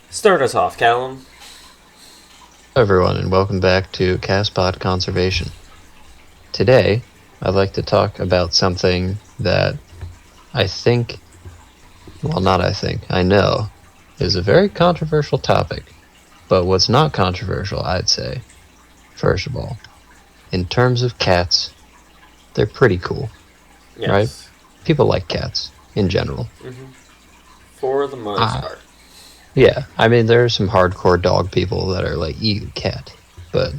Start us off, Calum. Hello everyone, and welcome back to Castpod Conservation. Today, I'd like to talk about something that I know, is a very controversial topic. But what's not controversial, I'd say, first of all, in terms of cats, they're pretty cool, right? Yes. People like cats, in general. For the most part. Yeah, I mean, there are some hardcore dog people that are like, ew, cat. But,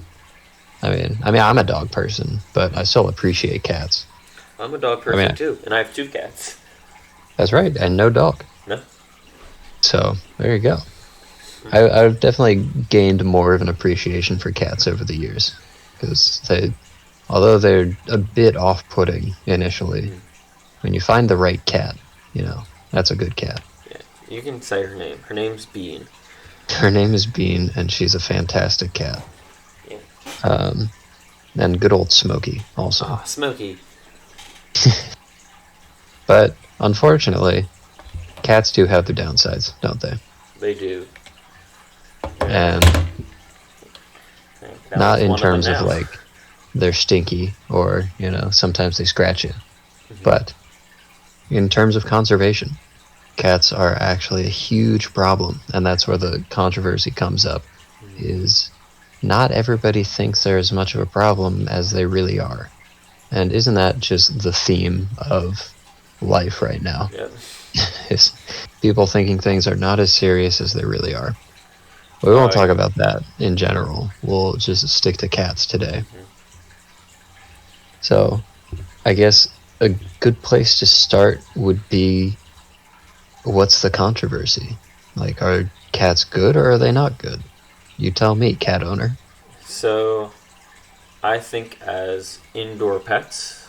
I'm a dog person, but I still appreciate cats. I'm a dog person too, and I have 2 cats. That's right, and no dog. No? So, there you go. I've definitely gained more of an appreciation for cats over the years. Because although they're a bit off-putting initially, when you find the right cat, that's a good cat. Yeah, you can say her name. Her name's Bean. Her name is Bean, and she's a fantastic cat. Yeah. And good old Smokey, also. Ah, Smokey. But, unfortunately, cats do have their downsides, don't they? They do. And not in terms of like they're stinky or sometimes they scratch you, but in terms of conservation, cats are actually a huge problem, and that's where the controversy comes up. Is not everybody thinks they're as much of a problem as they really are, and isn't that just the theme of life right now? Yep. Is people thinking things are not as serious as they really are. We won't talk about that in general. We'll just stick to cats today. So, I guess a good place to start would be, what's the controversy? Like, are cats good or are they not good? You tell me, cat owner. So, I think as indoor pets,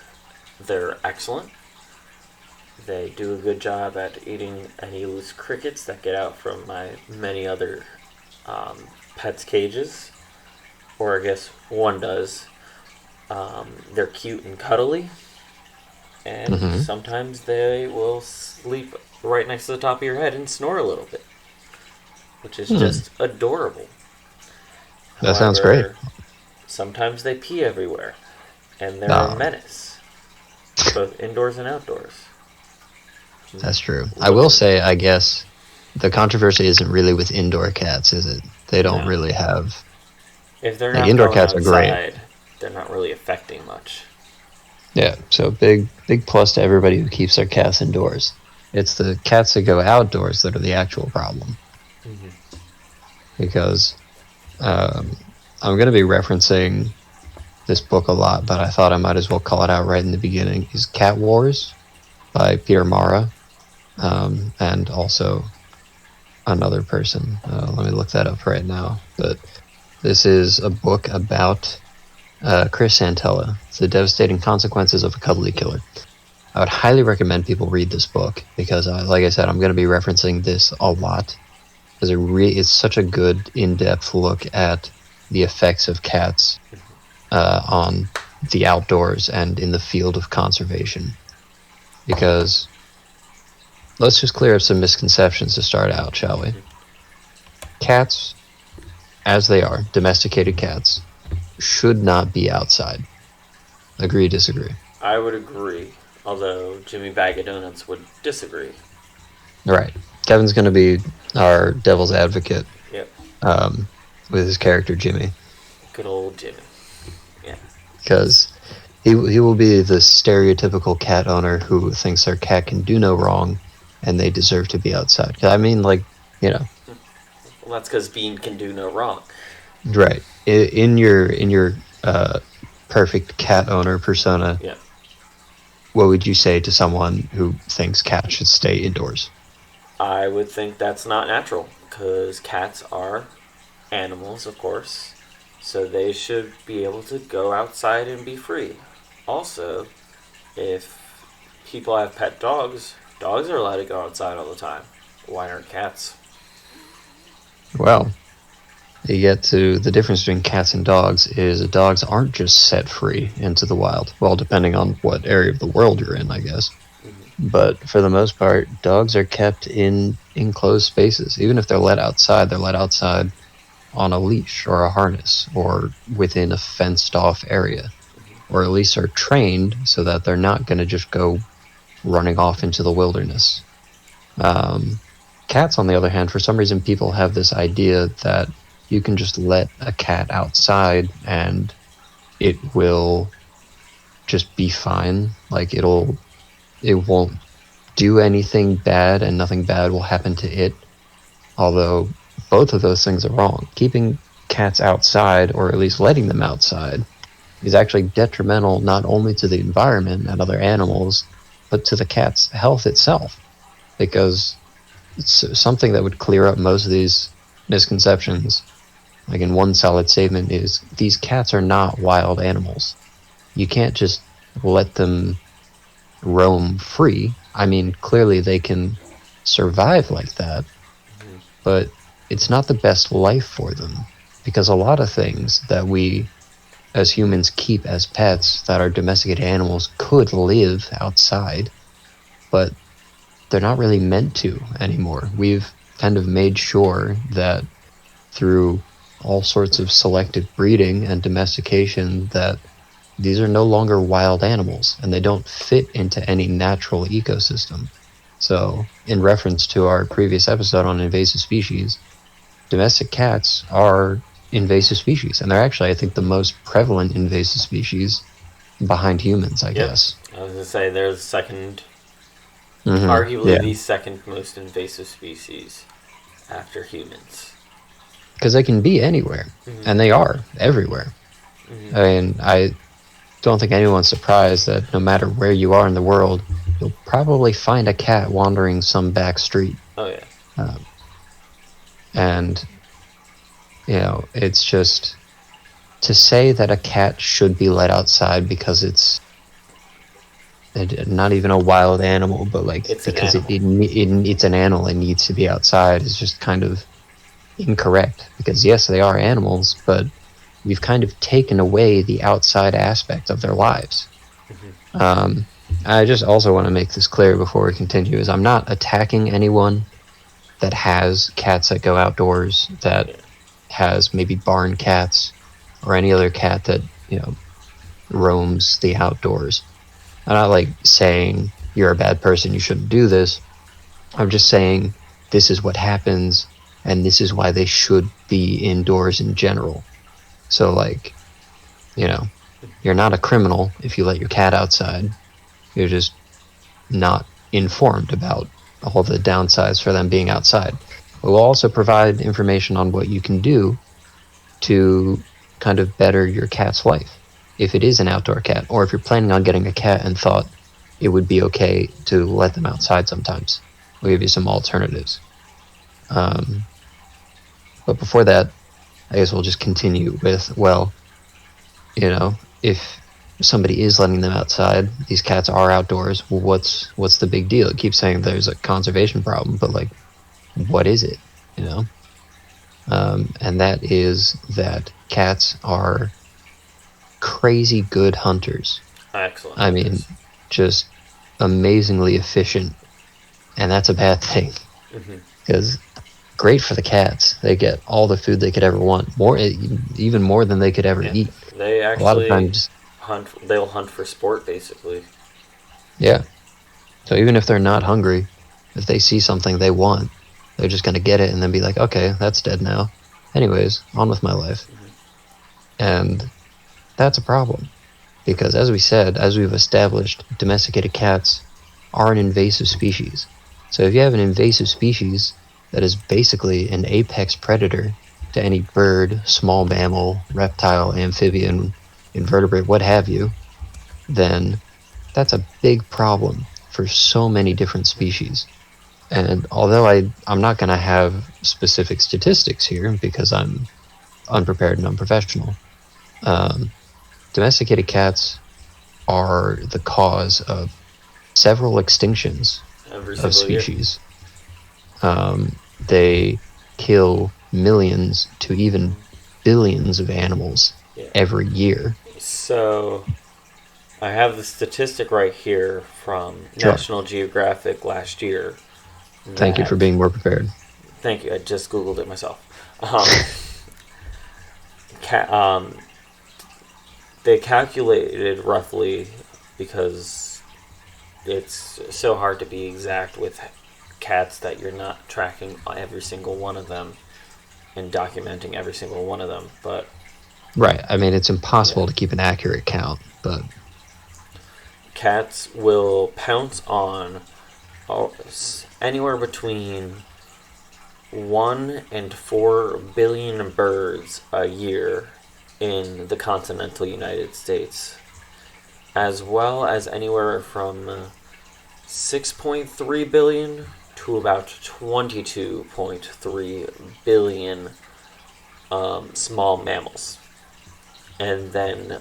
they're excellent. They do a good job at eating any loose crickets that get out from my many other pets' cages, or I guess one does. They're cute and cuddly, and sometimes they will sleep right next to the top of your head and snore a little bit, which is just adorable. That sounds great. Sometimes they pee everywhere, and they're a menace, both indoors and outdoors. That's true. I will say, I guess, the controversy isn't really with indoor cats, is it? They don't really have... If they're not indoor going cats outside, are great. They're not really affecting much. Yeah, so big plus to everybody who keeps their cats indoors. It's the cats that go outdoors that are the actual problem. Because I'm going to be referencing this book a lot, but I thought I might as well call it out right in the beginning. Is Cat Wars by Peter Mara, and also another person. Let me look that up right now. But this is a book about Chris Santella, The Devastating Consequences of a Cuddly Killer. I would highly recommend people read this book because, like I said, I'm going to be referencing this a lot because it's such a good, in-depth look at the effects of cats on the outdoors and in the field of conservation. Because let's just clear up some misconceptions to start out, shall we? Cats, as they are, domesticated cats, should not be outside. Agree, disagree? I would agree, although Jimmy Bag of Donuts would disagree. Right. Kevin's going to be our devil's advocate. Yep. With his character, Jimmy. Good old Jimmy. Yeah. Because he will be the stereotypical cat owner who thinks their cat can do no wrong and they deserve to be outside. I mean, like, Well, that's because Bean can do no wrong. Right. In your perfect cat owner persona, what would you say to someone who thinks cats should stay indoors? I would think that's not natural, because cats are animals, of course, so they should be able to go outside and be free. Also, if people have pet dogs, dogs are allowed to go outside all the time. Why aren't cats? Well, you get to the difference between cats and dogs is dogs aren't just set free into the wild. Well, depending on what area of the world you're in, I guess. But for the most part, dogs are kept in enclosed spaces. Even if they're let outside on a leash or a harness or within a fenced off area, or at least are trained so that they're not going to just go running off into the wilderness. Cats, on the other hand, for some reason, people have this idea that you can just let a cat outside and it will just be fine. Like it won't do anything bad and nothing bad will happen to it. Although both of those things are wrong. Keeping cats outside, or at least letting them outside, is actually detrimental not only to the environment and other animals, but to the cat's health itself. Because it's something that would clear up most of these misconceptions, like in one solid statement, is these cats are not wild animals. You can't just let them roam free. I mean, clearly they can survive like that, but it's not the best life for them, because a lot of things that we as humans keep as pets that are domesticated animals could live outside, but they're not really meant to anymore. We've kind of made sure that through all sorts of selective breeding and domestication that these are no longer wild animals and they don't fit into any natural ecosystem. So, in reference to our previous episode on invasive species, domestic cats are invasive species, and they're actually, I think, the most prevalent invasive species behind humans, I guess. I was going to say, they're the second, Mm-hmm. arguably the second most invasive species after humans. Because they can be anywhere, and they are everywhere. I mean, I don't think anyone's surprised that no matter where you are in the world, you'll probably find a cat wandering some back street. Oh, yeah. And, it's just to say that a cat should be let outside because it's not even a wild animal, but it's because it's an animal and needs to be outside is just kind of incorrect. Because yes, they are animals, but we've kind of taken away the outside aspect of their lives. I just also want to make this clear before we continue, is I'm not attacking anyone that has cats that go outdoors, that has maybe barn cats or any other cat that, roams the outdoors. I'm not saying you're a bad person, you shouldn't do this. I'm just saying this is what happens and this is why they should be indoors in general. So you're not a criminal if you let your cat outside. You're just not informed about all the downsides for them being outside. But we'll also provide information on what you can do to kind of better your cat's life if it is an outdoor cat, or if you're planning on getting a cat and thought it would be okay to let them outside sometimes. We'll give you some alternatives. But before that, I guess we'll just continue with, if somebody is letting them outside, these cats are outdoors, well, what's the big deal? It keeps saying there's a conservation problem, but what is it? And that is that cats are crazy good hunters. Excellent. I mean, just amazingly efficient, and that's a bad thing, because great for the cats. They get all the food they could ever want, even more than they could ever eat. They actually, a lot of times, they'll hunt for sport, basically. Yeah. So even if they're not hungry, if they see something they want, they're just going to get it and then be like, okay, that's dead now. Anyways, on with my life. And that's a problem. Because as we've established, domesticated cats are an invasive species. So if you have an invasive species that is basically an apex predator to any bird, small mammal, reptile, amphibian, invertebrate, what have you, then that's a big problem for so many different species. And although I'm not going to have specific statistics here because I'm unprepared and unprofessional, domesticated cats are the cause of several extinctions of species. They kill millions to even billions of animals every year. So I have the statistic right here from Sure. National Geographic last year. Thank you for being more prepared. Thank you. I just Googled it myself. Um, they calculated roughly, because it's so hard to be exact with cats that you're not tracking every single one of them and documenting every single one of them. But Right. I mean, it's impossible to keep an accurate count, but cats will pounce on anywhere between 1 and 4 billion birds a year in the continental United States, as well as anywhere from 6.3 billion to about 22.3 billion small mammals, and then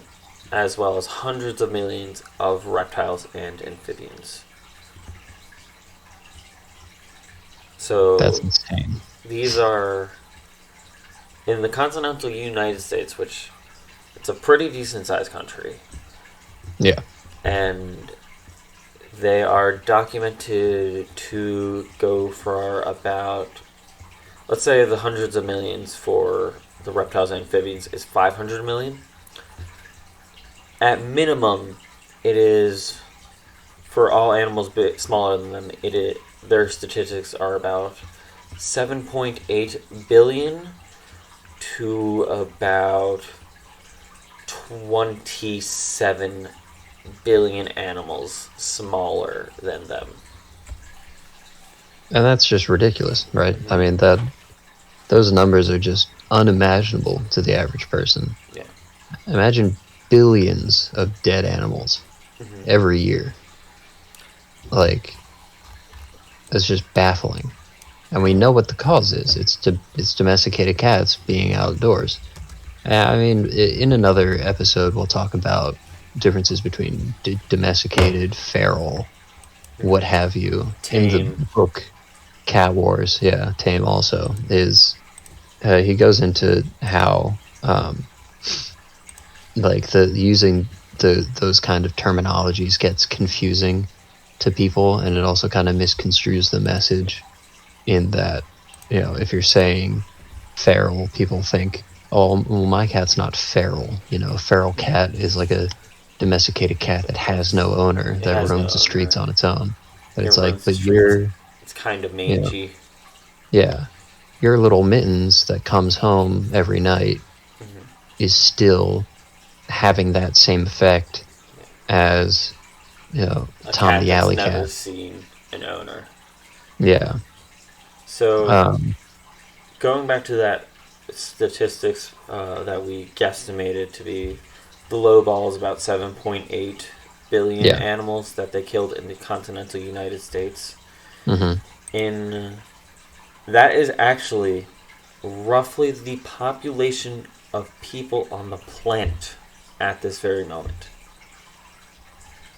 as well as hundreds of millions of reptiles and amphibians. So that's insane. these are in the continental United States, which it's a pretty decent sized country. Yeah. And they are documented to go for about, let's say the hundreds of millions for the reptiles and amphibians is 500 million. At minimum, it is, for all animals smaller than them, their statistics are about 7.8 billion to about 27 billion animals smaller than them. And that's just ridiculous, right? I mean, those numbers are just unimaginable to the average person. Yeah. Imagine billions of dead animals every year. Like, that's just baffling. And we know what the cause is. It's domesticated cats being outdoors. I mean, in another episode, we'll talk about differences between domesticated, feral, what have you. Tame. In the book Cat Wars, yeah, Tame also, is he goes into how like using those kind of terminologies gets confusing to people, and it also kind of misconstrues the message, in that, you know, if you're saying feral, people think, oh, well, my cat's not feral. You know, a feral cat is like a domesticated cat that has no owner, that roams the streets on its own. But it's like, but it's kind of mangy. Yeah, your little Mittens that comes home every night is still having that same effect as, you know, Tom the alley cat. Never seen an owner. Yeah. So going back to that statistics that we guesstimated to be, the low ball is about 7.8 billion animals that they killed in the continental United States. That is actually roughly the population of people on the planet at this very moment.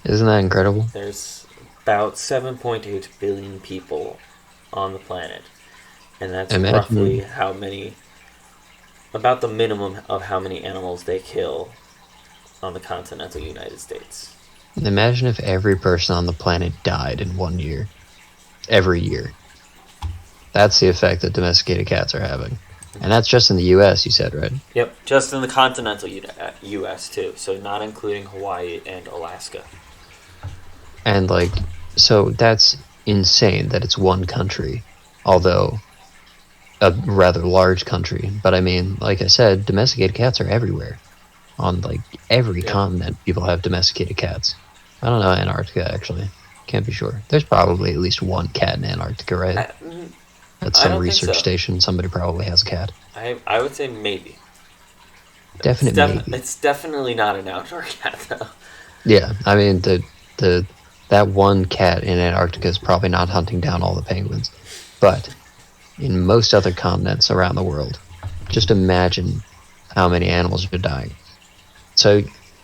Isn't that incredible? There's about 7.8 billion people on the planet, and that's roughly how many, about the minimum of how many animals they kill on the continental United States. Imagine if every person on the planet died in 1 year. Every year. That's the effect that domesticated cats are having. And that's just in the U.S., you said, right? Yep, just in the continental U.S. too, so not including Hawaii and Alaska. And, like, so that's insane that it's one country, although a rather large country. But I mean, like I said, domesticated cats are everywhere. On, like, every continent, people have domesticated cats. I don't know Antarctica, actually. Can't be sure. There's probably at least one cat in Antarctica, right? At some research station, somebody probably has a cat. I would say maybe. Maybe. It's definitely not an outdoor cat, though. Yeah, I mean, that one cat in Antarctica is probably not hunting down all the penguins. But in most other continents around the world, just imagine how many animals are dying. So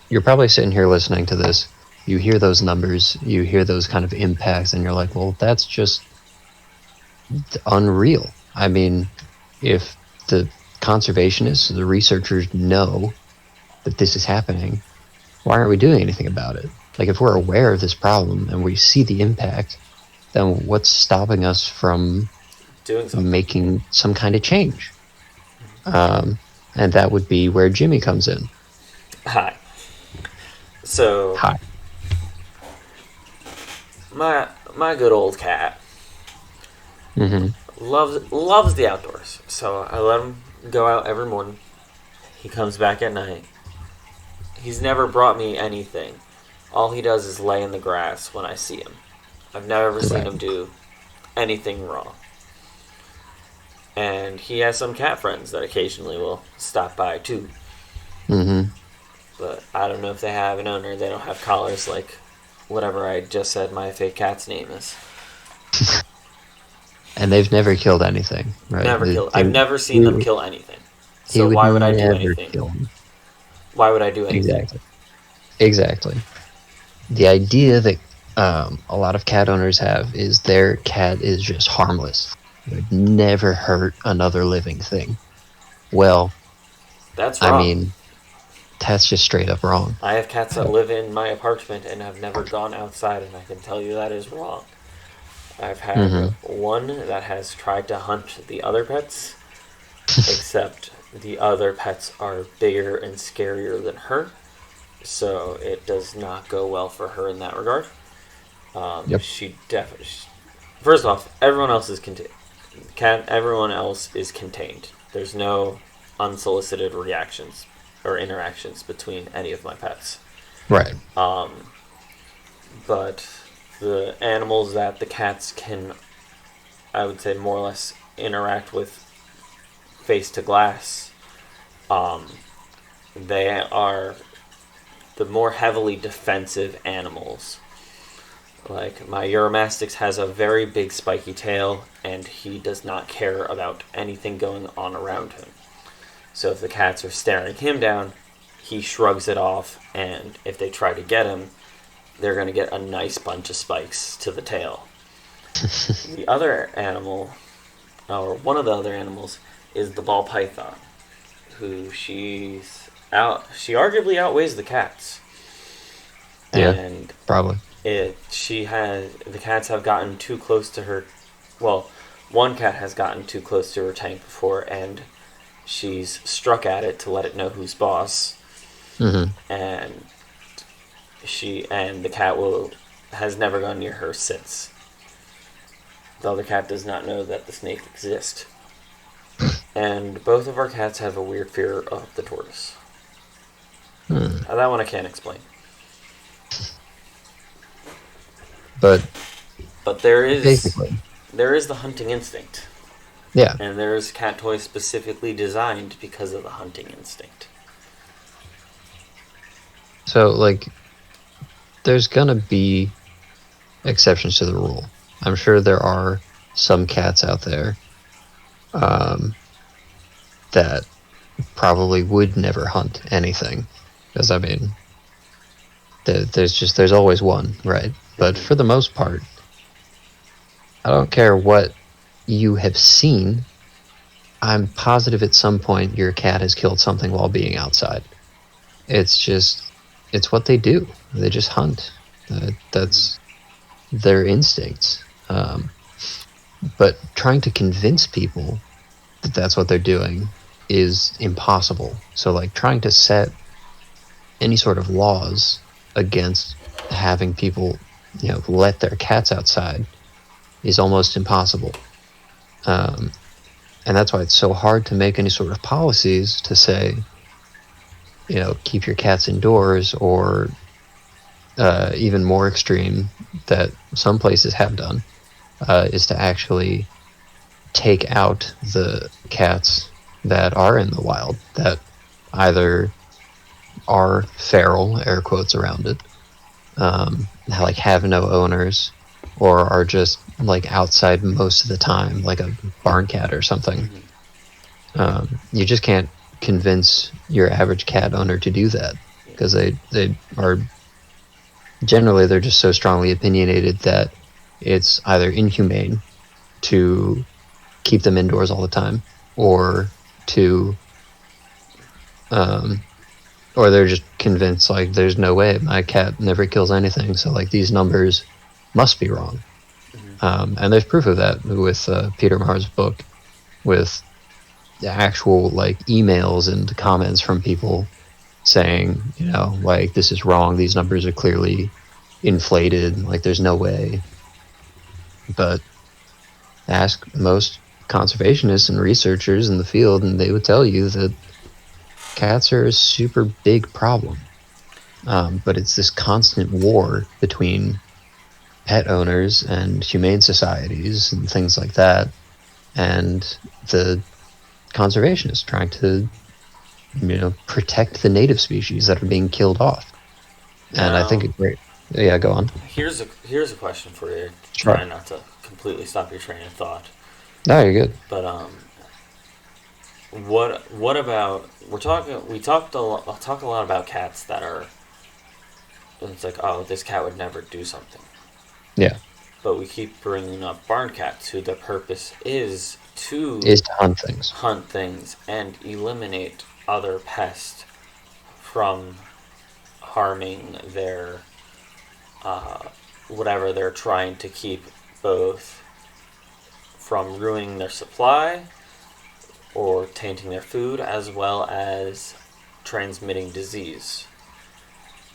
you're probably sitting here listening to this, you hear those numbers, you hear those kind of impacts, and you're like, well, that's just unreal. I mean, if the conservationists, the researchers know that this is happening, why aren't we doing anything about it? Like, if we're aware of this problem and we see the impact, then what's stopping us from Doing something. making some kind of change? And that would be where Jimmy comes in. Hi. So Hi. my good old cat Mm-hmm. loves the outdoors. So I let him go out every morning. He comes back at night. He's never brought me anything. All he does is lay in the grass when I see him. I've never seen him do anything wrong. And he has some cat friends that occasionally will stop by too. Mm-hmm. But I don't know if they have an owner. They don't have collars like whatever I just said my fake cat's name is. And they've never killed anything, right? I've never seen them kill anything. So why would I do anything? Kill him. Why would I do anything? Exactly. The idea that a lot of cat owners have is their cat is just harmless. It would never hurt another living thing. Well, that's wrong. I mean, that's just straight up wrong. I have cats that live in my apartment and have never gone outside, and I can tell you that is wrong. I've had one that has tried to hunt the other pets, except the other pets are bigger and scarier than her, so it does not go well for her in that regard. She definitely. First off, everyone else is contained. Everyone else is contained. There's no unsolicited reactions or interactions between any of my pets. Right. But the animals that the cats can, I would say, more or less interact with face to glass, they are the more heavily defensive animals. Like, my Euromastix has a very big spiky tail, and he does not care about anything going on around him. So if the cats are staring him down, he shrugs it off, and if they try to get him, they're going to get a nice bunch of spikes to the tail. The other animal, or one of the other animals, is the ball python, who she arguably outweighs the cats. Yeah, and probably. The cats have gotten too close to her. Well, one cat has gotten too close to her tank before, and she's struck at it to let it know who's boss. Mm-hmm. And the cat has never gone near her since. The other cat does not know that the snake exists. And both of our cats have a weird fear of the tortoise. That one I can't explain. But there is basically, there is the hunting instinct. Yeah. And there's cat toys specifically designed because of the hunting instinct. So, like, there's gonna be exceptions to the rule. I'm sure there are some cats out there that probably would never hunt anything. Because, I mean, there's always one, right? But for the most part, I don't care what you have seen, I'm positive at some point your cat has killed something while being outside. It's what they do. They just hunt. That's their instincts. But trying to convince people that that's what they're doing is impossible. So, like, trying to set any sort of laws against having people, let their cats outside is almost impossible. And that's why it's so hard to make any sort of policies to say, keep your cats indoors, or even more extreme that some places have done, is to actually take out the cats that are in the wild, that either are feral, air quotes around it, like have no owners, or are just like outside most of the time, like a barn cat or something. You just can't convince your average cat owner to do that, because they are generally, they're just so strongly opinionated that it's either inhumane to keep them indoors all the time, or to or they're just convinced like there's no way my cat never kills anything, so like these numbers must be wrong. And there's proof of that with Peter Maher's book, with the actual like emails and comments from people saying, you know, like this is wrong, these numbers are clearly inflated, like there's no way. But ask most conservationists and researchers in the field and they would tell you that cats are a super big problem. But it's this constant war between pet owners and humane societies and things like that, and the conservationists trying to, you know, protect the native species that are being killed off. And I think it's great. Yeah, go on. Here's a question for you. Sure. Try not to completely stop your train of thought. No, you're good. But what about we talk a lot about cats that are. It's like, oh, this cat would never do something. Yeah. But we keep bringing up barn cats, who the purpose is to hunt things and eliminate other pests from harming their whatever they're trying to keep, both from ruining their supply or tainting their food, as well as transmitting disease.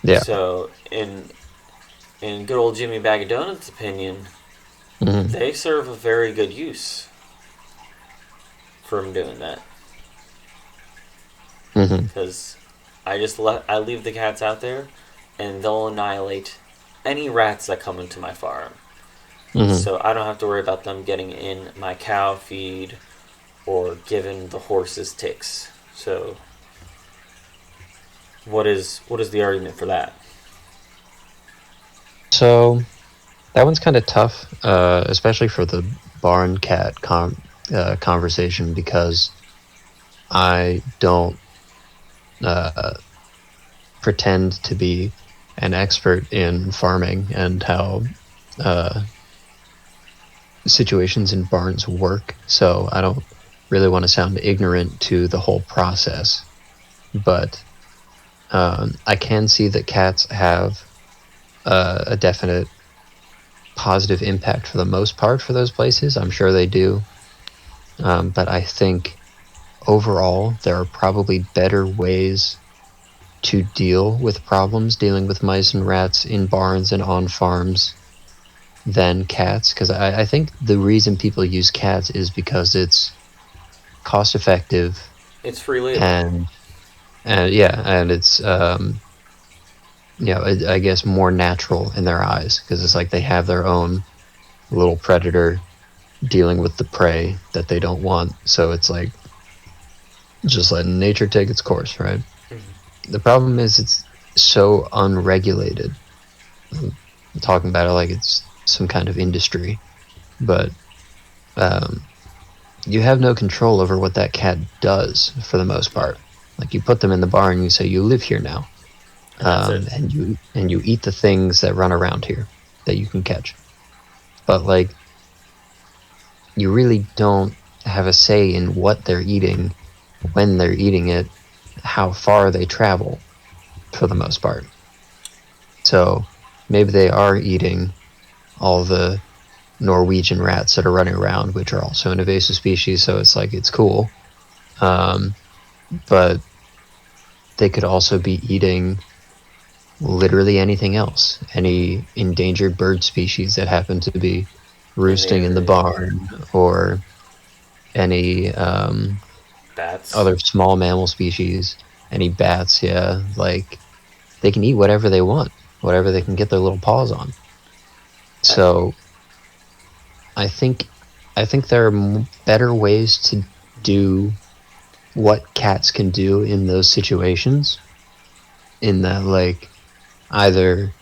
Yeah. So in good old Jimmy Bag of Donuts' opinion, they serve a very good use from doing that. Because I leave the cats out there, and they'll annihilate any rats that come into my farm. So I don't have to worry about them getting in my cow feed or giving the horses ticks. So what is the argument for that? So that one's kind of tough, especially for the barn cat conversation, because I don't pretend to be an expert in farming and how situations in barns work, so I don't really want to sound ignorant to the whole process. But I can see that cats have a definite positive impact for the most part for those places. I'm sure they do. But I think overall there are probably better ways to deal with problems dealing with mice and rats in barns and on farms than cats. Because I think the reason people use cats is because it's cost effective. It's free labor. And it's I guess more natural in their eyes, because it's like they have their own little predator dealing with the prey that they don't want. So it's like just letting nature take its course, right? The problem is it's so unregulated. I'm talking about it like it's some kind of industry, but you have no control over what that cat does for the most part. Like, you put them in the barn and you say, you live here now. And you eat the things that run around here that you can catch. But like, you really don't have a say in what they're eating, when they're eating it, how far they travel, for the most part. So maybe they are eating all the Norwegian rats that are running around, which are also an invasive species, so it's like, it's cool. But they could also be eating literally anything else, any endangered bird species that happen to be roosting in the barn, or any bats, other small mammal species, any bats. Yeah, like, they can eat whatever they want, whatever they can get their little paws on. So I think there are better ways to do what cats can do in those situations, in that, like, either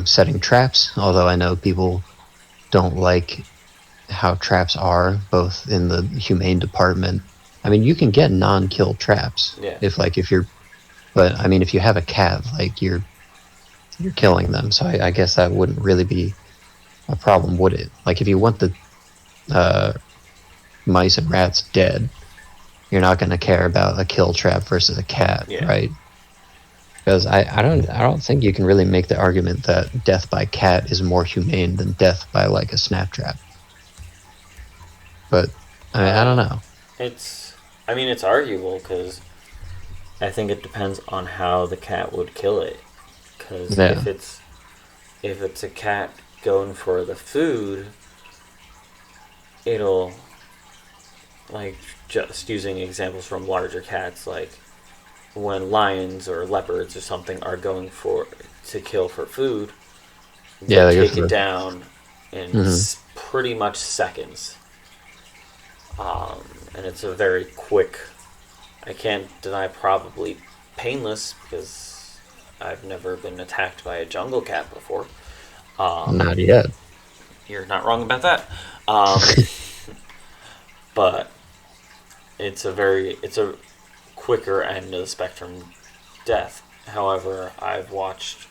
setting traps, although I know people don't like how traps are, both in the humane department. I mean, you can get non-kill traps. Yeah. If you're, but I mean, if you have a cat, like, you're killing them. So I guess that wouldn't really be a problem, would it? Like, if you want the mice and rats dead, you're not going to care about a kill trap versus a cat, right? Because I don't think you can really make the argument that death by cat is more humane than death by like a snap trap. But I don't know. It's, I mean, it's arguable because I think it depends on how the cat would kill it. Because Yeah, if it's a cat going for the food, it'll, like, just using examples from larger cats, like when lions or leopards or something are going for to kill for food, yeah, they'll they go take for it the. down in Hmm. pretty much seconds. And it's a very quick. I can't deny probably painless because I've never been attacked by a jungle cat before. Um, Not yet. you're not wrong about that. Um, but it's a quicker end of the spectrum death. However, I've watched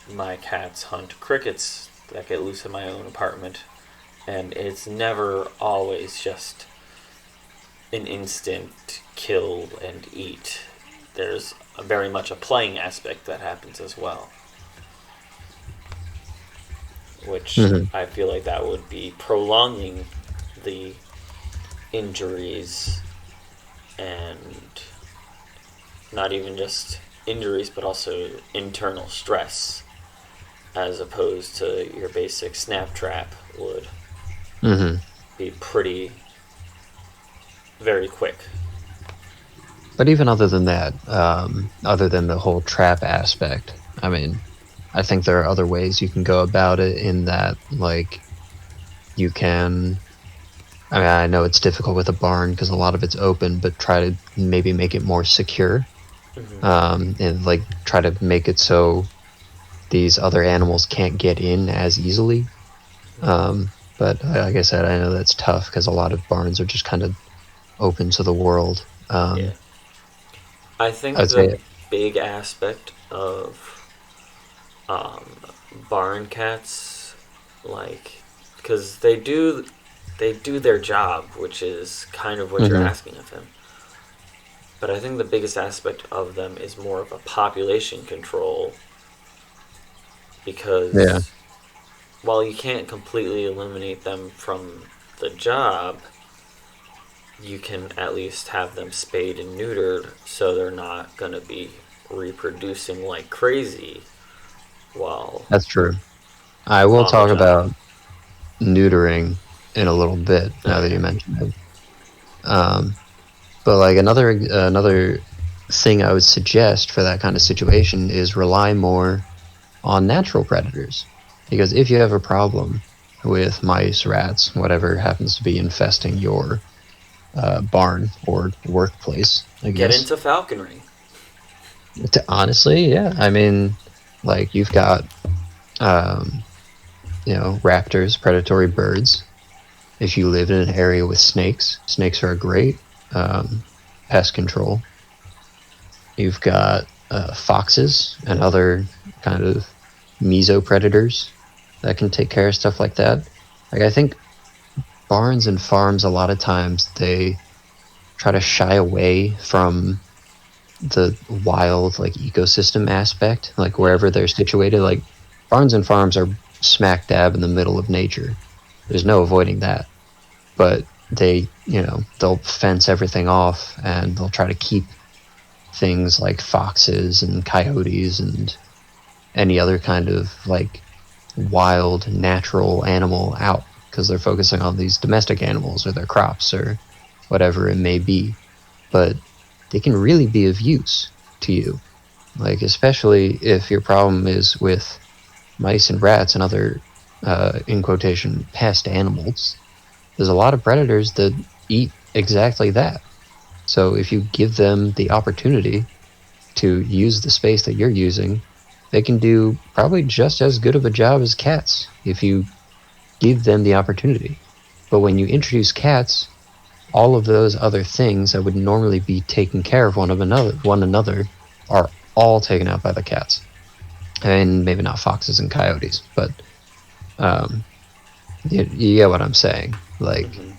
my cats hunt crickets that get loose in my own apartment, and it's never always just an instant kill and eat. There's very much a playing aspect that happens as well, which Hmm. I feel like that would be prolonging the injuries and not even just injuries but also internal stress as opposed to your basic snap trap would Hmm. be pretty very quick. But even other than that, other than the whole trap aspect, I mean, I think there are other ways you can go about it. In that, like, you can. I mean, I know it's difficult with a barn because a lot of it's open, but try to maybe make it more secure, and like try to make it so these other animals can't get in as easily. But like I said, I know that's tough because a lot of barns are just kind of open to the world. Yeah, I think I'd the say, big aspect of barn cats, like, because they do their job, which is kind of what you're hmm, asking of them. But I think the biggest aspect of them is more of a population control yeah, because while you can't completely eliminate them from the job, you can at least have them spayed and neutered so they're not going to be reproducing like crazy while that's true. I will on the talk job. about neutering in a little bit now that Okay. you mention it. Um, but like another thing I would suggest for that kind of situation is rely more on natural predators. Because if you have a problem with mice, rats, whatever happens to be infesting your barn or workplace, I Get guess. into falconry. Honestly, yeah. I mean, like you've got, um, raptors, predatory birds. If you live in an area with snakes, snakes are a great um, pest control. You've got foxes and other kind of meso predators that can take care of stuff like that. Like I think barns and farms a lot of times they try to shy away from the wild like ecosystem aspect, like Yeah. wherever they're situated. Like barns and farms are smack dab in the middle of nature. There's no avoiding that. But they'll fence everything off and they'll try to keep things like foxes and coyotes and any other kind of like wild natural animal out because they're focusing on these domestic animals or their crops or whatever it may be. But they can really be of use to you. Like, especially if your problem is with mice and rats and other, in quotation, pest animals, there's a lot of predators that eat exactly that. So if you give them the opportunity to use the space that you're using, they can do probably just as good of a job as cats if you give them the opportunity. But when you introduce cats, all of those other things that would normally be taking care of one another are all taken out by the cats. And maybe not foxes and coyotes, but um, you get what I'm saying. Like Hmm.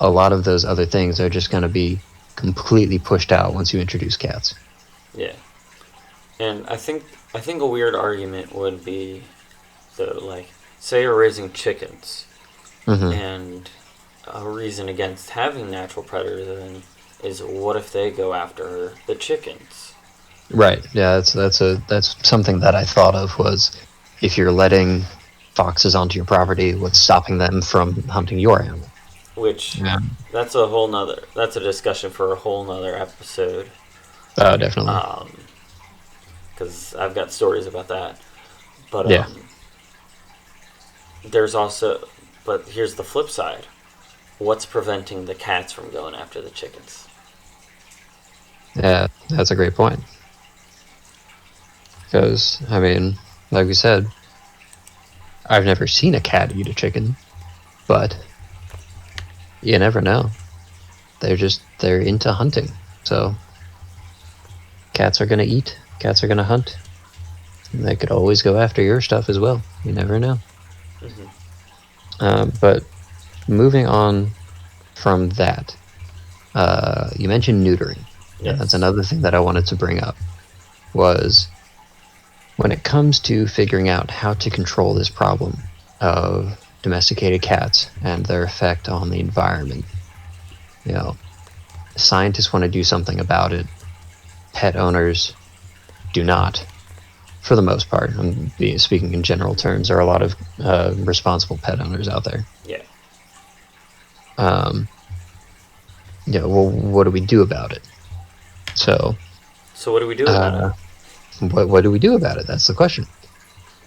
a lot of those other things are just going to be completely pushed out once you introduce cats. Yeah. And I think a weird argument would be, so like, say you're raising chickens, Hmm. and a reason against having natural predators then is, what if they go after the chickens? Right. Yeah, that's something that I thought of was if you're letting foxes onto your property, what's stopping them from hunting your animal? Which, Yeah. that's a discussion for a whole nother episode. Oh, definitely. Because I've got stories about that. But Yeah. there's also, but here's the flip side. What's preventing the cats from going after the chickens? Yeah, that's a great point. Because, I mean, like we said, I've never seen a cat eat a chicken, but you never know. They're into hunting. So cats are gonna eat, cats are gonna hunt. And they could always go after your stuff as well. You never know. But moving on from that, you mentioned neutering. Yes. That's another thing that I wanted to bring up was when it comes to figuring out how to control this problem of domesticated cats and their effect on the environment. You know, scientists want to do something about it. Pet owners do not, for the most part. I'm speaking in general terms. There are a lot of responsible pet owners out there. Yeah. Well, what do we do about it? So what do we do about it? What do we do about it? That's the question.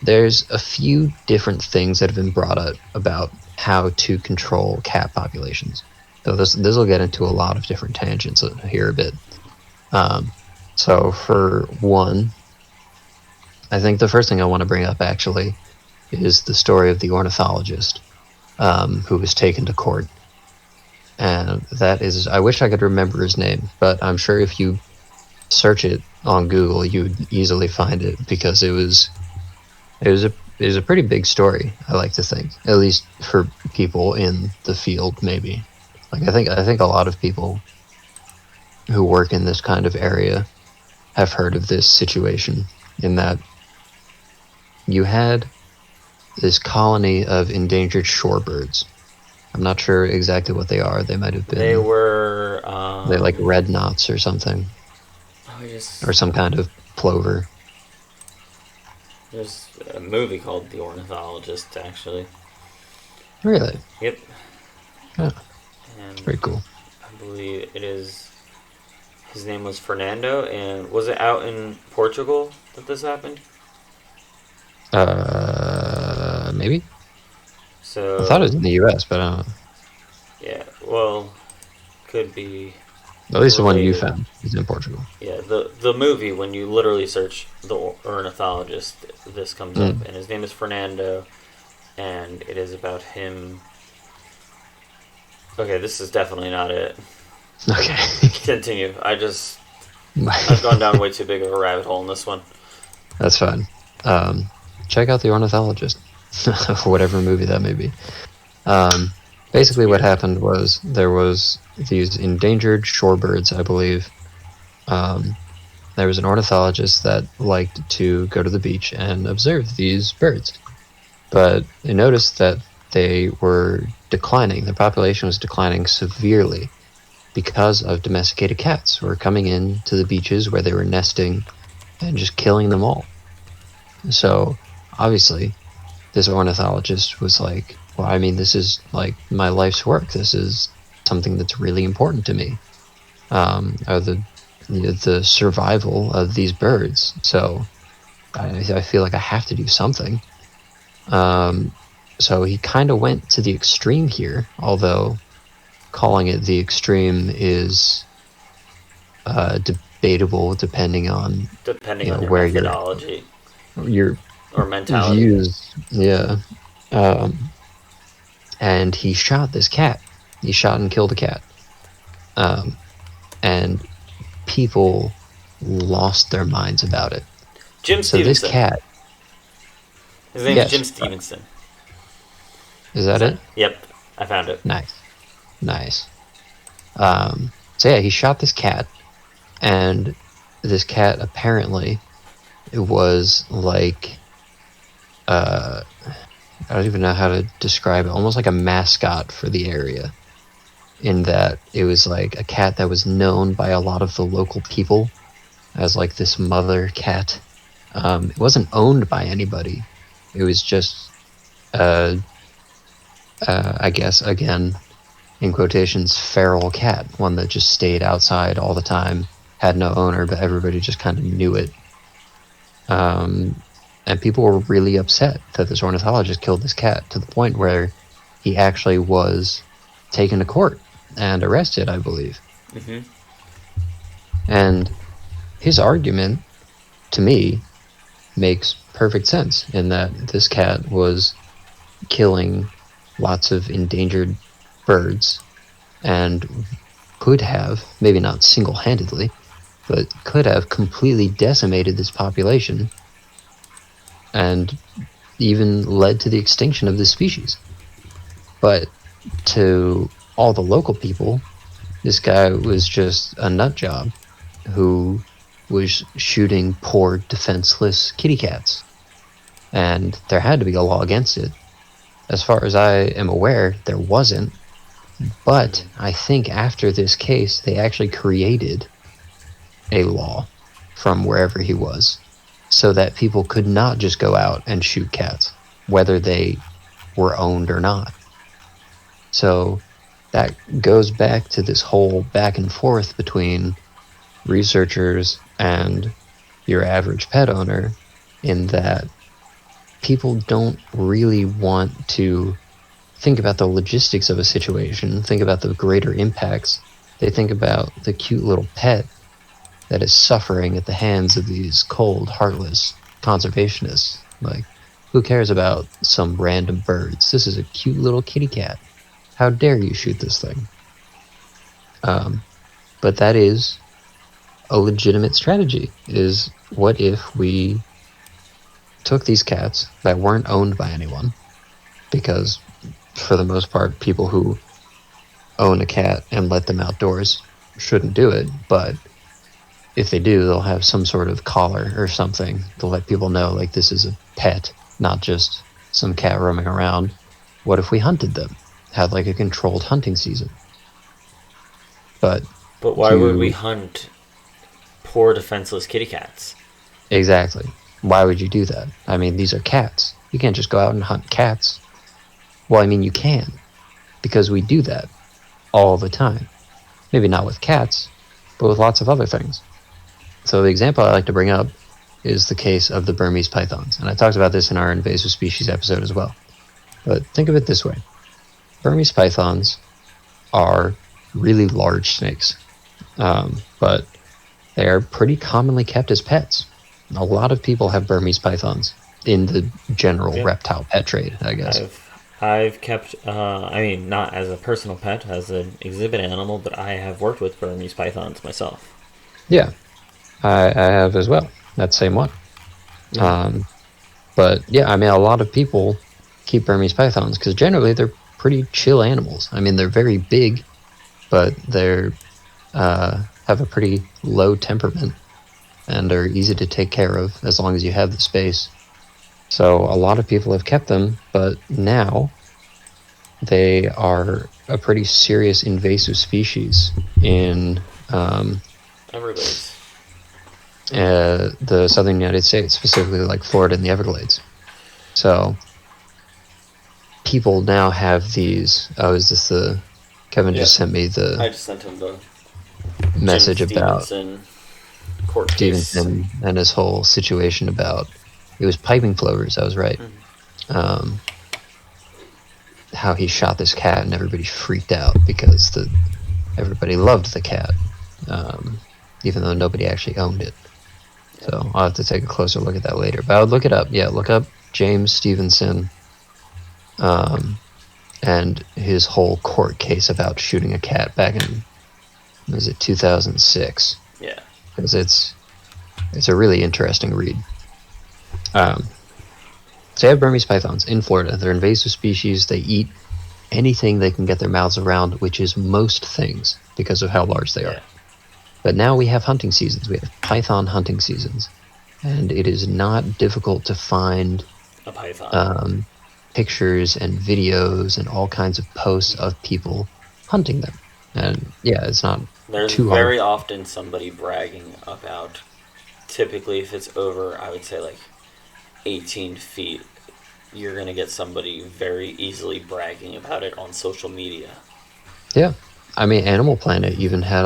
There's a few different things that have been brought up about how to control cat populations. So this will get into a lot of different tangents here a bit. So for one, I think the first thing I want to bring up actually is the story of the ornithologist who was taken to court. And that is, I wish I could remember his name, but I'm sure if you search it on Google, you'd easily find it because it was a pretty big story. I like to think, at least for people in the field, maybe. Like I think a lot of people who work in this kind of area have heard of this situation. In that you had this colony of endangered shorebirds. I'm not sure exactly what they are. They might have been. They were. They like red knots or something. Or some kind of plover. There's a movie called The Ornithologist, actually. Really? Yep. Yeah. And Very cool. I believe it is. His name was Fernando, and was it out in Portugal that this happened? Maybe. So I thought it was in the U.S., but I don't know. Yeah, well, could be. At least the one you related. found is in Portugal. Yeah, the movie, when you literally search the ornithologist, this comes up, and his name is Fernando, and it is about him. Okay, this is definitely not it. Okay. Continue. I've gone down way too big of a rabbit hole in this one. That's fine. Check out The Ornithologist, whatever movie that may be. Basically, what happened was there was these endangered shorebirds, I believe. There was an ornithologist that liked to go to the beach and observe these birds, but they noticed that they were declining. The population was declining severely because of domesticated cats who were coming in to the beaches where they were nesting and just killing them all. So obviously this ornithologist was like, well, I mean, this is like my life's work. This is something that's really important to me. The survival of these birds. So I feel like I have to do something. So he kind of went to the extreme here, although calling it the extreme is debatable depending on your where methodology, your or mentality. Views. Yeah. And he shot this cat. He shot and killed a cat. And people lost their minds about it. Jim So Stevenson. this cat. His name is Jim Stevenson. Is that it? Yep, I found it. Nice. So yeah, he shot this cat, and this cat apparently it was like, I don't even know how to describe it, almost like a mascot for the area, in that it was like a cat that was known by a lot of the local people as like this mother cat. It wasn't owned by anybody. It was just, I guess, again, in quotations, feral cat, one that just stayed outside all the time, had no owner, but everybody just kind of knew it. And people were really upset that this ornithologist killed this cat, to the point where he actually was taken to court and arrested, I believe. Mm-hmm. And his argument, to me, makes perfect sense, in that this cat was killing lots of endangered birds and could have, maybe not single-handedly, but could have completely decimated this population and even led to the extinction of this species. But to all the local people, this guy was just a nut job who was shooting poor, defenseless kitty cats. And there had to be a law against it. As far as I am aware, there wasn't. But I think after this case, they actually created a law from wherever he was, so that people could not just go out and shoot cats, whether they were owned or not. So that goes back to this whole back and forth between researchers and your average pet owner, in that people don't really want to think about the logistics of a situation, think about the greater impacts. They think about the cute little pet that is suffering at the hands of these cold, heartless conservationists. Like, who cares about some random birds? This is a cute little kitty cat. How dare you shoot this thing? But that is a legitimate strategy. Is, what if we took these cats that weren't owned by anyone? Because for the most part, people who own a cat and let them outdoors shouldn't do it, but if they do, they'll have some sort of collar or something to let people know, like, this is a pet, not just some cat roaming around. What if we hunted them? Had like a controlled hunting season? But why would we hunt poor, defenseless kitty cats? Exactly. Why would you do that? I mean, these are cats. You can't just go out and hunt cats. Well, I mean, you can, because we do that all the time. Maybe not with cats, but with lots of other things. So the example I like to bring up is the case of the Burmese pythons. And I talked about this in our invasive species episode as well. But think of it this way. Burmese pythons are really large snakes, but they are pretty commonly kept as pets. A lot of people have Burmese pythons in the general reptile pet trade, I guess. I've kept, not as a personal pet, as an exhibit animal, but I have worked with Burmese pythons myself. Yeah, I have as well. That same one. Yeah. But yeah, I mean, a lot of people keep Burmese pythons because generally they're pretty chill animals. I mean, they're very big, but they're have a pretty low temperament and are easy to take care of as long as you have the space. So a lot of people have kept them, but now they are a pretty serious invasive species in Everglades. The southern United States, specifically like Florida and the Everglades. So people now have these. Oh, is this the? Kevin just sent me the. I just sent him the message Jim about Stevenson court case. Stevenson and his whole situation about. It was piping plovers. I was right. Mm-hmm. How he shot this cat and everybody freaked out because everybody loved the cat, even though nobody actually owned it. So I'll have to take a closer look at that later. But I would look it up. Yeah, look up James Stevenson and his whole court case about shooting a cat back in, was it 2006? Yeah. Because it's a really interesting read. So you have Burmese pythons in Florida. They're invasive species. They eat anything they can get their mouths around, which is most things because of how large they are. But now we have hunting seasons. We have python hunting seasons. and it is not difficult to find A python. pictures and videos and all kinds of posts of people hunting them. And yeah, it's not There's too hard. very often somebody bragging about, typically if it's over, I would say like 18 feet, you're going to get somebody very easily bragging about it on social media. Yeah. I mean, Animal Planet even had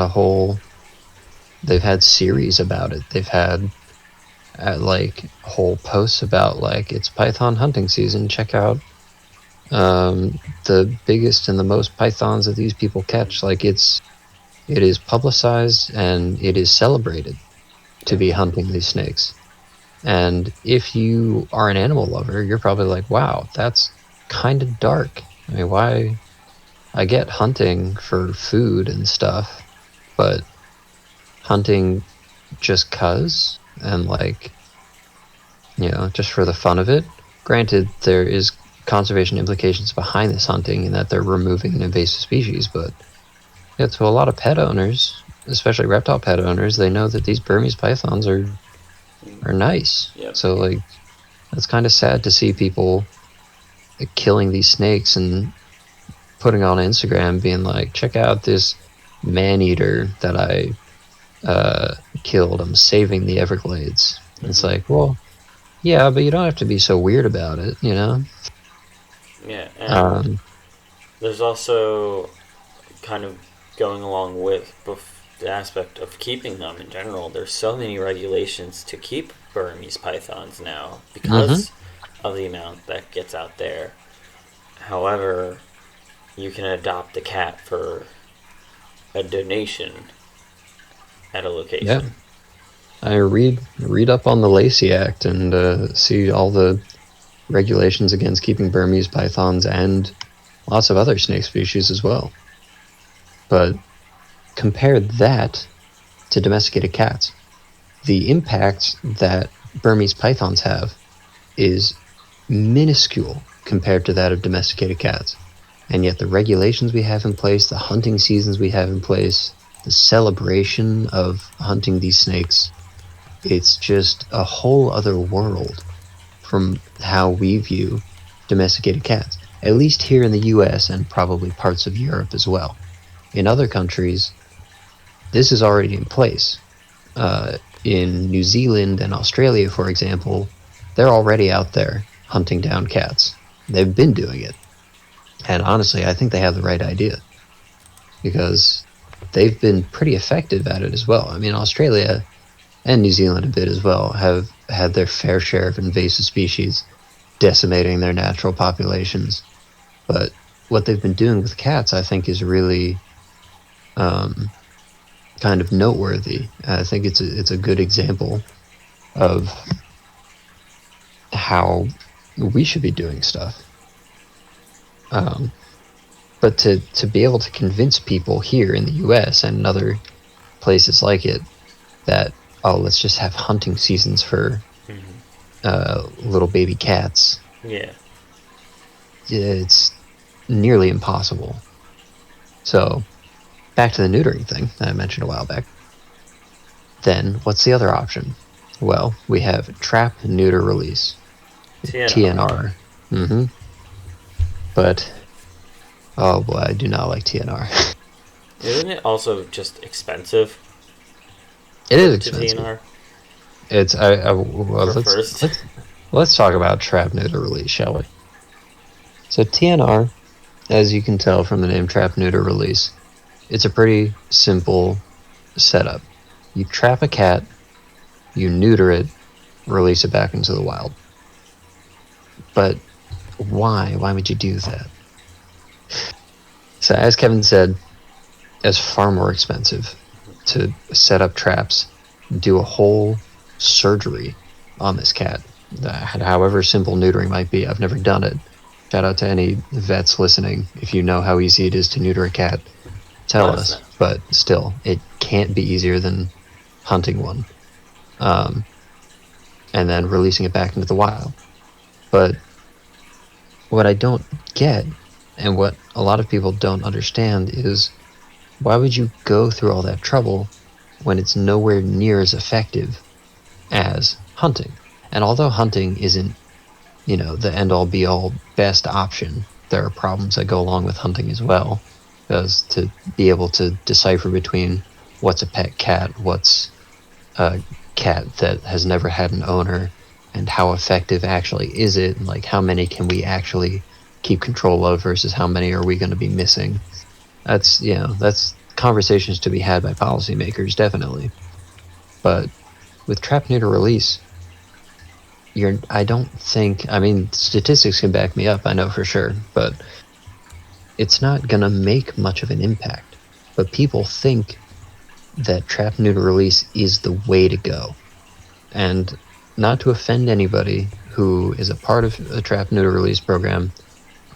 they've had series about it. They've had like whole posts about like it's python hunting season. Check out the biggest and the most pythons that these people catch. Like it is publicized and it is celebrated to be hunting these snakes. And if you are an animal lover, you're probably like, wow, that's kind of dark. I mean, why? I get hunting for food and stuff, but hunting just 'cause and like, just for the fun of it. Granted, there is conservation implications behind this hunting in that they're removing an invasive species, but yeah, to a lot of pet owners, especially reptile pet owners, they know that these Burmese pythons are nice. Yep. So like, it's kind of sad to see people killing these snakes and putting on Instagram being like, check out this man-eater that I killed. I'm saving the Everglades. Mm-hmm. It's like, well, yeah, but you don't have to be so weird about it, you know? Yeah, and there's also kind of going along with the aspect of keeping them in general. There's so many regulations to keep Burmese pythons now because of the amount that gets out there. However, you can adopt a cat for a donation at a location. Yeah. I read up on the Lacey Act and see all the regulations against keeping Burmese pythons and lots of other snake species as well. But compare that to domesticated cats. The impact that Burmese pythons have is minuscule compared to that of domesticated cats. And yet the regulations we have in place, the hunting seasons we have in place, the celebration of hunting these snakes, it's just a whole other world from how we view domesticated cats. At least here in the US and probably parts of Europe as well. In other countries, this is already in place. In New Zealand and Australia, for example, they're already out there hunting down cats. They've been doing it. And honestly, I think they have the right idea. Because they've been pretty effective at it as well. I mean, Australia and New Zealand a bit as well have had their fair share of invasive species decimating their natural populations. But what they've been doing with cats, I think, is really kind of noteworthy. I think it's a good example of how we should be doing stuff. But to be able to convince people here in the US and other places like it that, oh, let's just have hunting seasons for little baby cats. Yeah. It's nearly impossible. So, back to the neutering thing that I mentioned a while back. Then, what's the other option? Well, we have trap, neuter, release. TNR. But, oh boy, I do not like TNR. Isn't it also just expensive? It is expensive. TNR? It's let's talk about trap, neuter, release, shall we? So TNR, as you can tell from the name trap, neuter, release, it's a pretty simple setup. You trap a cat, you neuter it, release it back into the wild. But why? Why would you do that? So as Kevin said, it's far more expensive to set up traps, do a whole surgery on this cat. However simple neutering might be, I've never done it. Shout out to any vets listening. If you know how easy it is to neuter a cat, tell us. But still, it can't be easier than hunting one. And then releasing it back into the wild. But what I don't get, and what a lot of people don't understand, is why would you go through all that trouble when it's nowhere near as effective as hunting. And although hunting isn't, the end all be all best option, there are problems that go along with hunting as well. Because to be able to decipher between what's a pet cat, what's a cat that has never had an owner, and how effective actually is it, and like how many can we actually keep control of versus how many are we going to be missing. That's conversations to be had by policymakers, definitely. But with trap neuter release, I don't think, I mean, statistics can back me up, I know for sure, but it's not going to make much of an impact. But people think that trap neuter release is the way to go. And not to offend anybody who is a part of a trap neuter release program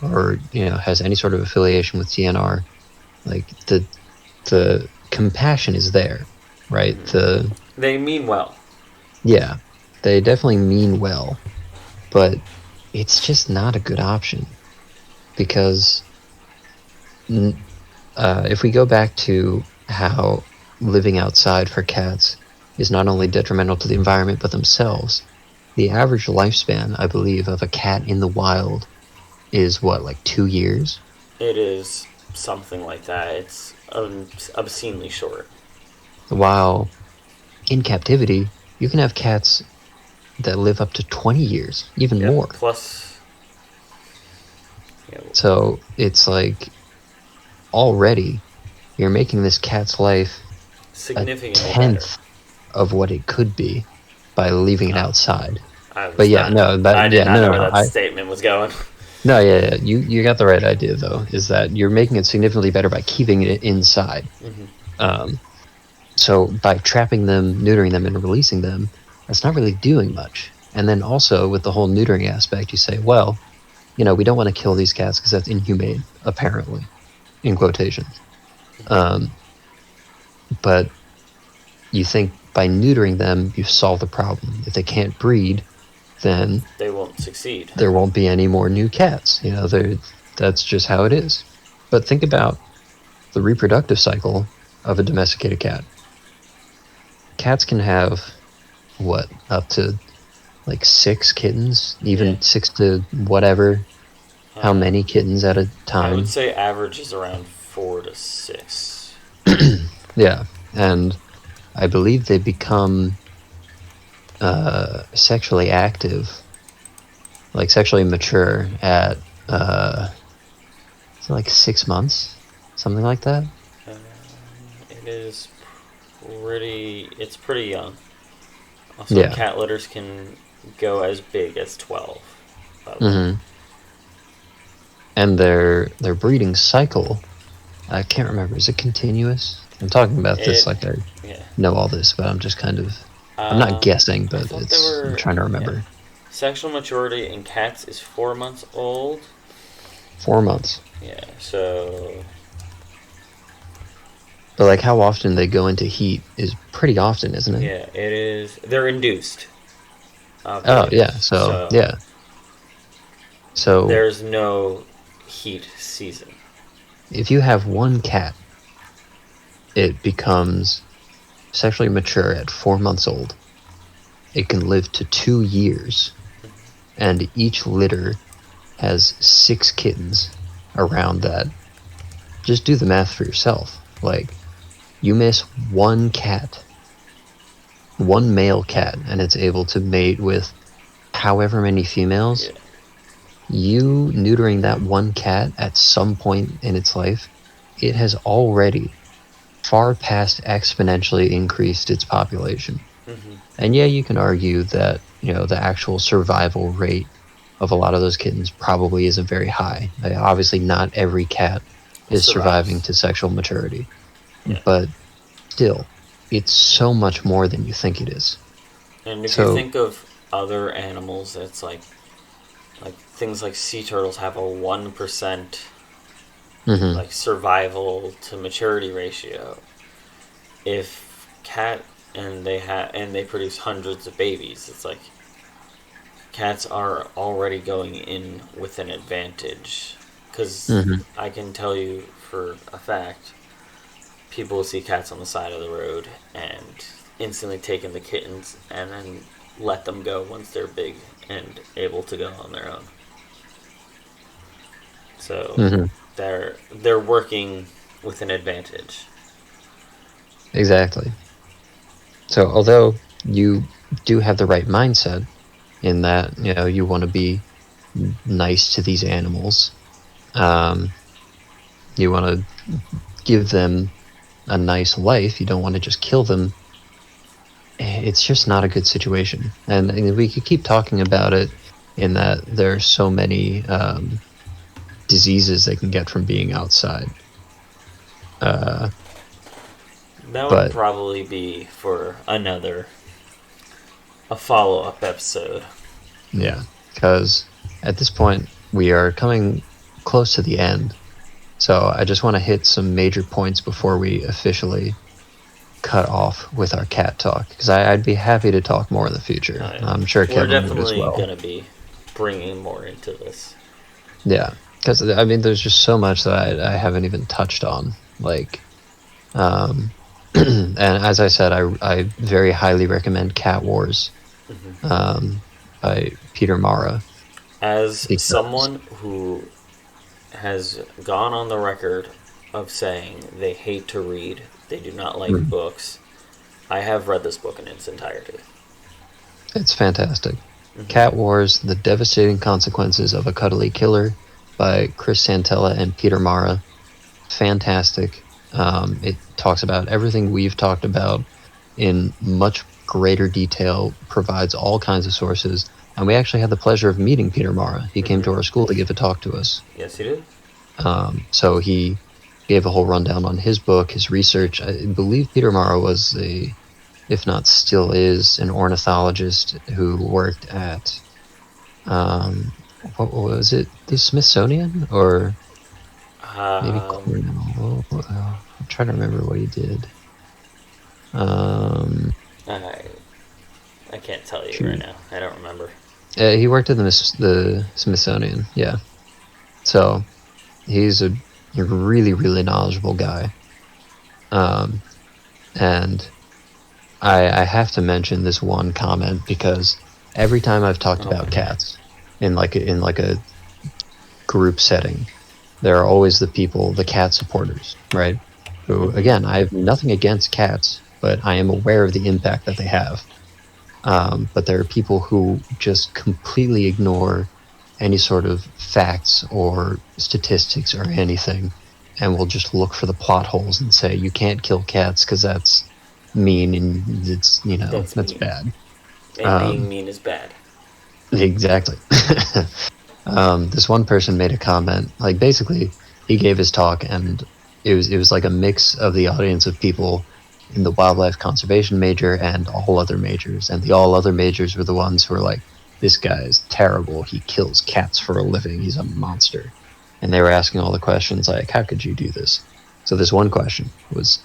or, has any sort of affiliation with TNR, like the compassion is there, right? They mean well. Yeah, they definitely mean well, but it's just not a good option because if we go back to how living outside for cats is not only detrimental to the environment but themselves, the average lifespan, I believe, of a cat in the wild is what, like 2 years? It is something like that. It's obscenely short. While in captivity, you can have cats that live up to 20 years, even more. Plus, So it's like already you're making this cat's life significantly a tenth better of what it could be by leaving it outside. I Did not know where that statement was going. No, yeah, you got the right idea though. Is that you're making it significantly better by keeping it inside. Mm-hmm. So by trapping them, neutering them, and releasing them, that's not really doing much. And then also with the whole neutering aspect, you say, well, we don't want to kill these cats because that's inhumane, apparently, in quotations. But you think by neutering them, you've solved the problem. If they can't breed, then they won't succeed. There won't be any more new cats. That's just how it is. But think about the reproductive cycle of a domesticated cat. Cats can have, up to like 6 kittens, even 6 to whatever, how many kittens at a time. I would say average is around 4 to 6. Yeah, and I believe they become sexually active, like sexually mature at like 6 months, something like that. It's pretty young. Also, cat litters can go as big as 12. Mm-hmm. And their breeding cycle, I can't remember. Is it continuous? I'm talking about this like I know all this, but I'm just kind of, I'm not guessing, but I'm trying to remember. Yeah. Sexual maturity in cats is 4 months old. 4 months. Yeah, so... But like how often they go into heat is pretty often, isn't it? Yeah, it is. They're induced. Oh, yeah. So, yeah. So... There's no heat season. If you have one cat, it becomes sexually mature at 4 months old. It can live to 2 years. And each litter has 6 kittens around that. Just do the math for yourself. Like, you miss one cat, one male cat, and it's able to mate with however many females. Yeah. You neutering that one cat at some point in its life, it has already far past exponentially increased its population. Mm-hmm. And yeah, you can argue that, the actual survival rate of a lot of those kittens probably isn't very high. Obviously, not every cat is surviving to sexual maturity. Yeah. But still, it's so much more than you think it is. And if you think of other animals, it's like things like sea turtles have a 1% like survival to maturity ratio. If cat and they produce hundreds of babies, it's like cats are already going in with an advantage. Because I can tell you for a fact, people will see cats on the side of the road and instantly take in the kittens and then let them go once they're big and able to go on their own. So Mm-hmm. they're working with an advantage. Exactly. So although you do have the right mindset in that, you want to be nice to these animals, you want to give them a nice life, you don't want to just kill them, it's just not a good situation. And we could keep talking about it in that there are so many diseases they can get from being outside. That would But probably be for a follow-up episode. yeah, because at this point we are coming close to the end. So I just want to hit some major points before we officially cut off with our cat talk, because I'd be happy to talk more in the future. I'm sure We're Kevin would as definitely well. going to be bringing more into this. Yeah, because there's just so much that I haven't even touched on. Like, and as I said, I very highly recommend Cat Wars by Peter Mara. As Because, someone who has gone on the record of saying they hate to read, they do not like books, I have read this book in its entirety. it's fantastic. Cat Wars: The Devastating Consequences of a Cuddly Killer by Chris Santella and Peter Mara. Fantastic. It talks about everything we've talked about in much greater detail, provides all kinds of sources, and we actually had the pleasure of meeting Peter Mara. He came to our school to give a talk to us. Yes, he did. So he gave a whole rundown on his book, his research. I believe Peter Mara was if not still is, an ornithologist who worked at, what was it, the Smithsonian? Or maybe Cornell? I'm trying to remember what he did. I can't tell you right now. I don't remember. He worked at the Smithsonian, yeah. So he's a really, really knowledgeable guy. And I have to mention this one comment, because every time I've talked about cats in like a group setting, there are always the cat supporters, right? Who, again, I have nothing against cats, but I am aware of the impact that they have. But there are people who just completely ignore any sort of facts or statistics or anything, and will just look for the plot holes and say, you can't kill cats because that's mean, and it's, that's bad. And being mean is bad. Exactly. This one person made a comment, like, basically he gave his talk, and it was like a mix of the audience of people in the wildlife conservation major and all other majors, and the all other majors were the ones who were like, this guy is terrible, he kills cats for a living, he's a monster. And they were asking all the questions like, how could you do this? So this one question was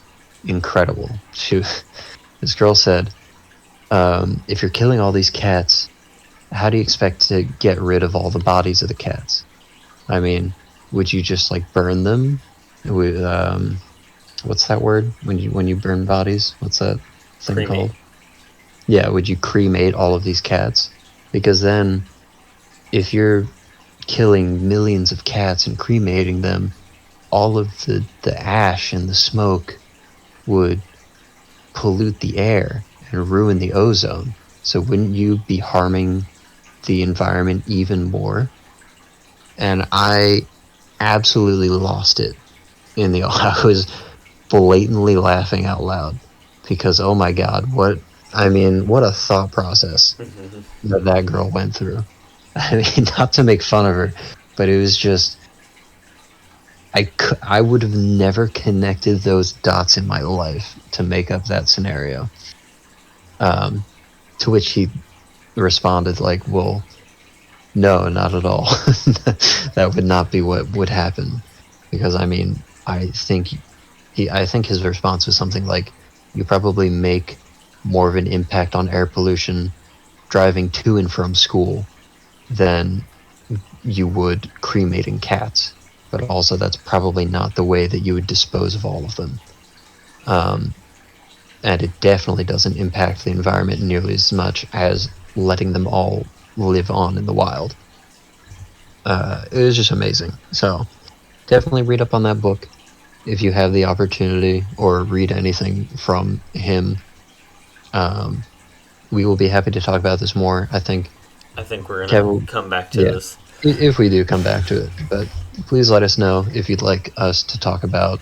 incredible. This girl said, if you're killing all these cats, how do you expect to get rid of all the bodies of the cats? I mean, would you just like burn them with what's that word when you burn bodies? What's that thing Cremate. called? Yeah, would you cremate all of these cats? Because then, if you're killing millions of cats and cremating them, all of the ash and the smoke would pollute the air and ruin the ozone. So wouldn't you be harming the environment even more? And I absolutely lost it I was blatantly laughing out loud, because oh my god, what a thought process that girl went through. I mean, not to make fun of her, but it was just, I would have never connected those dots in my life to make up that scenario. To which he responded like, well, no, not at all. That would not be what would happen. Because I mean, I think his response was something like, you probably make more of an impact on air pollution driving to and from school than you would cremating cats. But also, that's probably not the way that you would dispose of all of them. And it definitely doesn't impact the environment nearly as much as letting them all live on in the wild. It was just amazing. So definitely read up on that book if you have the opportunity, or read anything from him. We will be happy to talk about this more. I think we're gonna Kevin, come back to yeah, this. if we do come back to it. But please let us know if you'd like us to talk about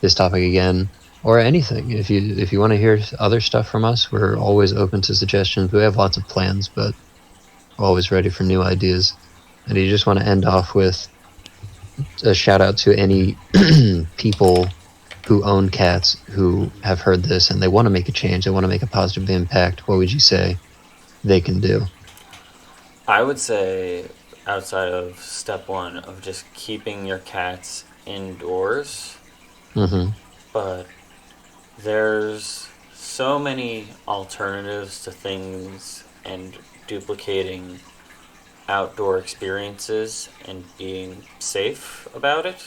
this topic again, or anything. If you want to hear other stuff from us, we're always open to suggestions. We have lots of plans, but we're always ready for new ideas. And you just want to end off with a shout out to any people who own cats who have heard this and they want to make a change, they want to make a positive impact. What would you say they can do? I would say, outside of step one of just keeping your cats indoors, Mm-hmm. but there's so many alternatives to things and duplicating outdoor experiences and being safe about it,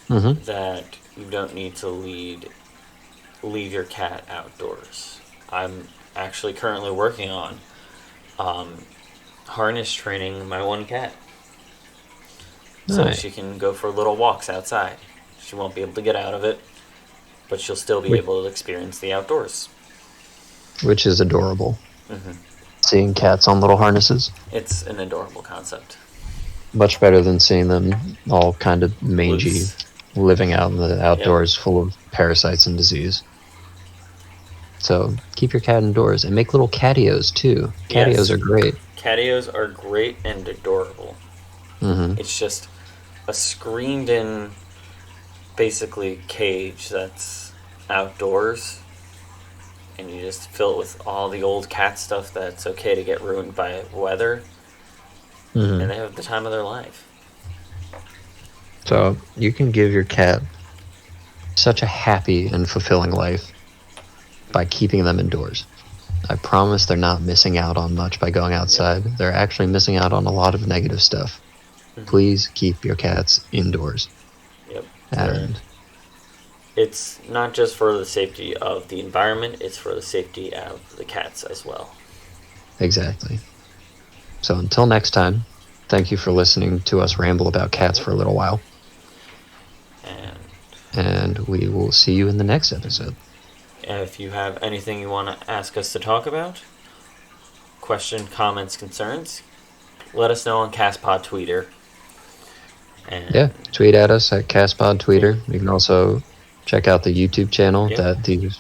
Mm-hmm. that you don't need to leave your cat outdoors. I'm actually currently working on harness training my one cat so Nice. she can go for little walks outside. She won't be able to get out of it, but she'll still be Which, able to experience the outdoors. which is adorable. Mm-hmm. Seeing cats on little harnesses. It's an adorable concept. Much better than seeing them all kind of mangy, Loose. living out in the outdoors full of parasites and disease. So keep your cat indoors and make little catios too. Catios Yes. are great. Catios are great and adorable. Mm-hmm. It's just a screened-in, basically, cage that's outdoors, and you just fill it with all the old cat stuff that's okay to get ruined by weather, Mm-hmm. and they have the time of their life. So you can give your cat such a happy and fulfilling life by keeping them indoors. I promise they're not missing out on much by going outside. Yep. They're actually missing out on a lot of negative stuff. Mm-hmm. Please keep your cats indoors. Yep. And it's not just for the safety of the environment, it's for the safety of the cats as well. Exactly. So until next time, thank you for listening to us ramble about cats for a little while. And we will see you in the next episode. If you have anything you want to ask us to talk about, question, comments, concerns, let us know on Castpod Twitter. And yeah, tweet at us at Castpod Twitter. You can also check out the YouTube channel that these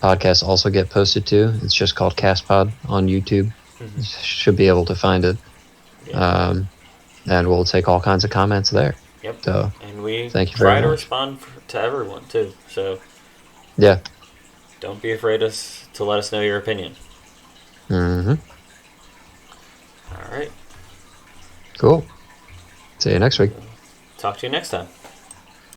podcasts also get posted to. It's just called Castpod on YouTube. Mm-hmm. You should be able to find it. Yeah. And we'll take all kinds of comments there. Yep. So, and we thank you try to respond to everyone too. So yeah, don't be afraid to let us know your opinion. Mm-hmm. All right. Cool. See you next week. Talk to you next time.